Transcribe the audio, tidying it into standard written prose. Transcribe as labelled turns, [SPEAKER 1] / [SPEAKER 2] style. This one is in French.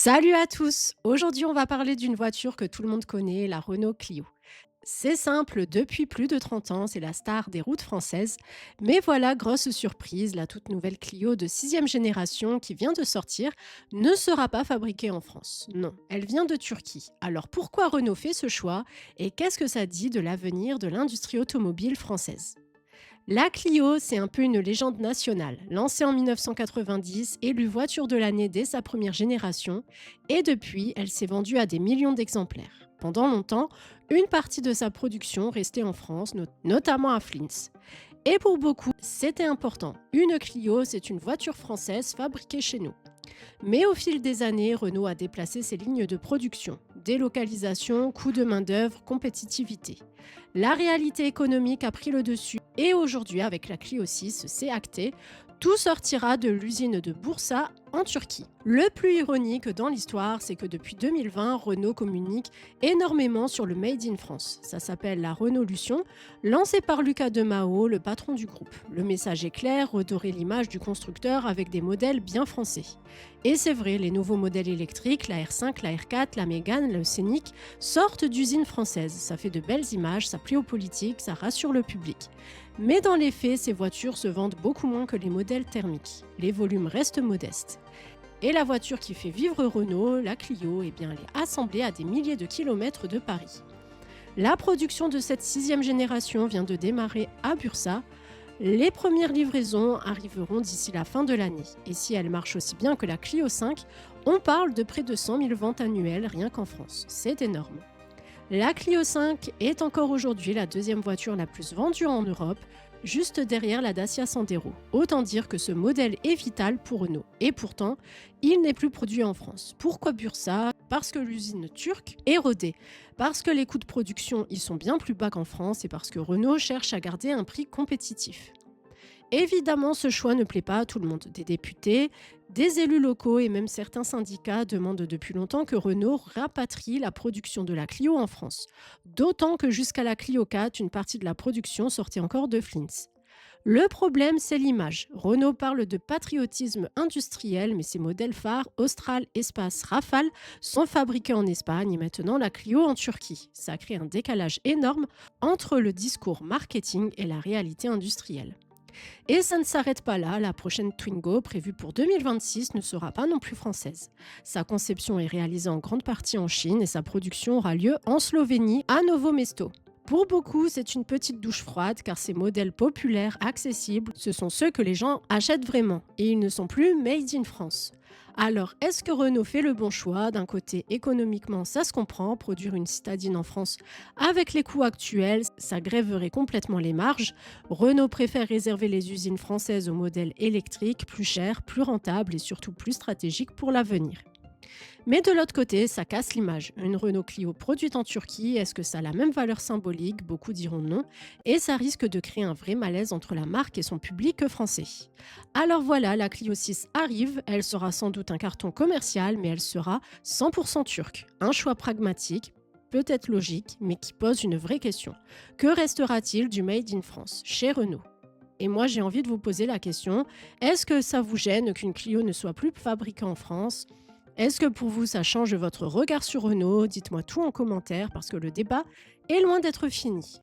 [SPEAKER 1] Salut à tous! Aujourd'hui, on va parler d'une voiture que tout le monde connaît, la Renault Clio. C'est simple, depuis plus de 30 ans, c'est la star des routes françaises. Mais voilà, grosse surprise, la toute nouvelle Clio de sixième génération qui vient de sortir ne sera pas fabriquée en France. Non, elle vient de Turquie. Alors pourquoi Renault fait ce choix et qu'est-ce que ça dit de l'avenir de l'industrie automobile française? La Clio, c'est un peu une légende nationale. Lancée en 1990, élue voiture de l'année dès sa première génération, et depuis, elle s'est vendue à des millions d'exemplaires. Pendant longtemps, une partie de sa production restait en France, notamment à Flins. Et pour beaucoup, c'était important. Une Clio, c'est une voiture française fabriquée chez nous. Mais au fil des années, Renault a déplacé ses lignes de production. Délocalisation, coût de main-d'œuvre, compétitivité. La réalité économique a pris le dessus et aujourd'hui, avec la Clio 6, c'est acté. Tout sortira de l'usine de Bursa en Turquie. Le plus ironique dans l'histoire, c'est que depuis 2020, Renault communique énormément sur le Made in France. Ça s'appelle la Renaulution, lancée par Lucas Demao, le patron du groupe. Le message est clair, redorer l'image du constructeur avec des modèles bien français. Et c'est vrai, les nouveaux modèles électriques, la R5, la R4, la Mégane, le Scénic, sortent d'usines françaises. Ça fait de belles images, ça plaît aux politiques, ça rassure le public. Mais dans les faits, ces voitures se vendent beaucoup moins que les modèles thermiques. Les volumes restent modestes. Et la voiture qui fait vivre Renault, la Clio, eh bien, elle est assemblée à des milliers de kilomètres de Paris. La production de cette sixième génération vient de démarrer à Bursa. Les premières livraisons arriveront d'ici la fin de l'année. Et si elle marche aussi bien que la Clio 5, on parle de près de 100 000 ventes annuelles rien qu'en France. C'est énorme. La Clio 5 est encore aujourd'hui la deuxième voiture la plus vendue en Europe, juste derrière la Dacia Sandero. Autant dire que ce modèle est vital pour Renault. Et pourtant, il n'est plus produit en France. Pourquoi Bursa? Parce que l'usine turque est rodée. Parce que les coûts de production y sont bien plus bas qu'en France et parce que Renault cherche à garder un prix compétitif. Évidemment, ce choix ne plaît pas à tout le monde. Des députés, des élus locaux et même certains syndicats demandent depuis longtemps que Renault rapatrie la production de la Clio en France. D'autant que jusqu'à la Clio 4, une partie de la production sortait encore de Flins. Le problème, c'est l'image. Renault parle de patriotisme industriel, mais ses modèles phares Austral, Espace, Rafale sont fabriqués en Espagne et maintenant la Clio en Turquie. Ça crée un décalage énorme entre le discours marketing et la réalité industrielle. Et ça ne s'arrête pas là, la prochaine Twingo, prévue pour 2026, ne sera pas non plus française. Sa conception est réalisée en grande partie en Chine et sa production aura lieu en Slovénie, à Novo Mesto. Pour beaucoup, c'est une petite douche froide car ces modèles populaires, accessibles, ce sont ceux que les gens achètent vraiment et ils ne sont plus made in France. Alors, est-ce que Renault fait le bon choix? D'un côté, économiquement, ça se comprend, produire une citadine en France avec les coûts actuels, ça grèverait complètement les marges. Renault préfère réserver les usines françaises aux modèles électriques, plus chers, plus rentables et surtout plus stratégiques pour l'avenir. Mais de l'autre côté, ça casse l'image. Une Renault Clio produite en Turquie, est-ce que ça a la même valeur symbolique? Beaucoup diront non. Et ça risque de créer un vrai malaise entre la marque et son public français. Alors voilà, la Clio 6 arrive. Elle sera sans doute un carton commercial, mais elle sera 100% turque. Un choix pragmatique, peut-être logique, mais qui pose une vraie question. Que restera-t-il du Made in France chez Renault? Et moi, j'ai envie de vous poser la question, est-ce que ça vous gêne qu'une Clio ne soit plus fabriquée en France? Est-ce que pour vous, ça change votre regard sur Renault? Dites-moi tout en commentaire parce que le débat est loin d'être fini.